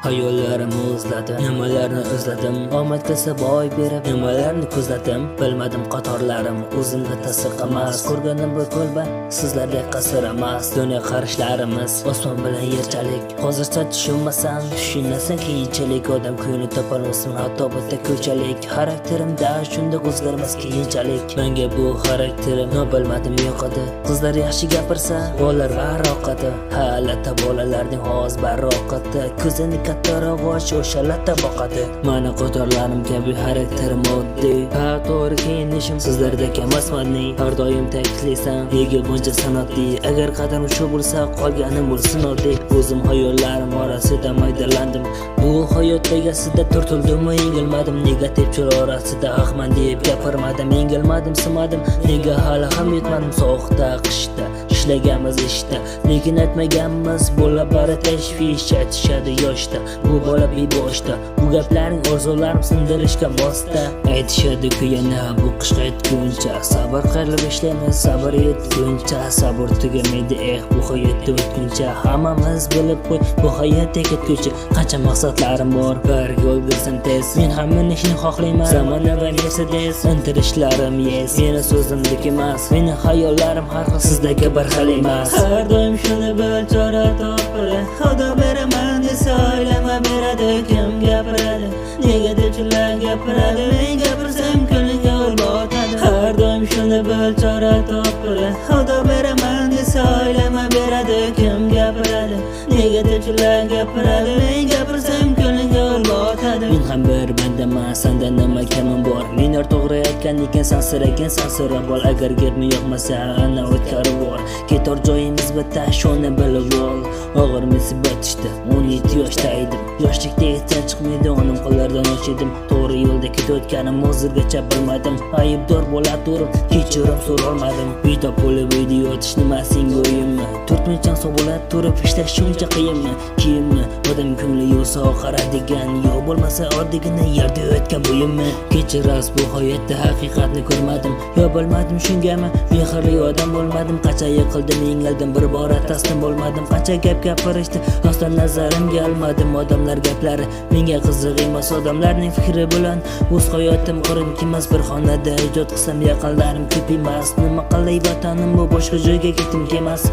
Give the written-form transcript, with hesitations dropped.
Hayollarimni o'zladi, nimalarni o'zladim. Omad kelsa boy berib, nimalarni ko'zladim. Bilmadim qatorlarim o'zimga tasdiq emas. Ko'rganim bir ko'lba, sizlardek qasr emas. Dunyo qarashlarimiz osmon bilan yerchalik. Hozircha tushunmasan, tushunasan keyinchalik. Odam ko'ngli topolmasin, hatto bitta ko'chalik. Xarakterimda shunday o'zgarmas keyinchalik. Menga bu xarakterim bilmadim yo'q edi. Qizlar yaxshi gapirsa, bolalar varoqati. Halata bolalarning hoz baroqati. Ko'zini kattaroq och, o'sha latta boqadi. Mana qatorlarim kabi xarakterim oddiy. Ha, to'g'ri kiyinishim sizlardek emas modniy. Har doim ta'kidlaysan, nega buncha san'atli? Agar qadrim shu bo'lsa, qolganim bo'lsin oddiy. O'zim hayollarim orasida maydalandim. Bu hayot egasida turtildim, yengilmadim. Negativchilar orasida haqman deb gapirmadim, yengilmadim, simadim. Nega hali ham yetmadim sovuqda, qishda ishlaganmiz ishda, lekin aytmaganmiz. Bola bari tashvish aytishadi yoshda, bu bola beboshda. Bu gaplaring orzularim sindirishga mosda. Aytishadi-ku yana bu qishga yetguncha, sabr qilib ishlaymiz, sabr yetguncha. Sabr tugamaydi bu hayotda o'tguncha. Hammamiz bilib qo'y, bu hayotda ketguncha. Qancha maqsadlarim bor, birga o'ldirsam tez. Men ham minishni xohlayman, zamonaviy Mercedes. Intilishlarim yes, meni so'zimdek emas. Meni hayollarim har xil, sizdagi bir xil emas. Har doim shuni bil, chora topil. Xudo beraman desa oylama beradi, kim gapiradi? Negativchilar gapiradi, men gapirsam ko'nglimga ur botadi. Har doim shuni bil, chora topil. Xudo beraman desa oylama beradi, kim gapiradi? Negativchilar gapiradi, men gapirsam ko'nglimga ur botadi. Men ham bir bandaman, senda nima kamim bor? Men to'g'ri aytgan ekan, sansiragan sansirab ol. Agar gapim yoqmasa, ana o'tkarib ol. Ketar joyimiz bitta, shuni bilib ol. Og'ir musibat ishda 17 yoshda edim. Yoshlikda etsa chiqmaydi, onim qo'llardan och edim. To'g'ri yo'lda ketayotganim hozirgacha bilmadim. Aybdor bo'la turib kechirim so'rolmadim. Uyda bo'lib uyda yotish nima senga o'yinmi? 4 minutdan so'ng bo'la turib ishlash shuncha qiyinmi? Kiyimmi? Odam ko'ngli yo'sa qaradigan, yo bo'lmasa oddiygina yerda o'tgan bo'yimmi? Kechiras, bu hayotda haqiqatni ko'rmadim. Yo bilmadim shungami? Mehrli odam bo'lmadim. Qancha yiqildim, yengildim, bir bora taslim bo'lmadim. Qancha gap gapirishdi, aslan nazarimga olmadim. Odamlar gaplari menga qiziq emas, odamlarning fikri bilan o'z hayotim qurim emas. Bir xonada ijod qilsam yaqinlarim ko'p emas. Nima qilay vatanim bu, boshqa joyga ketim kelmas.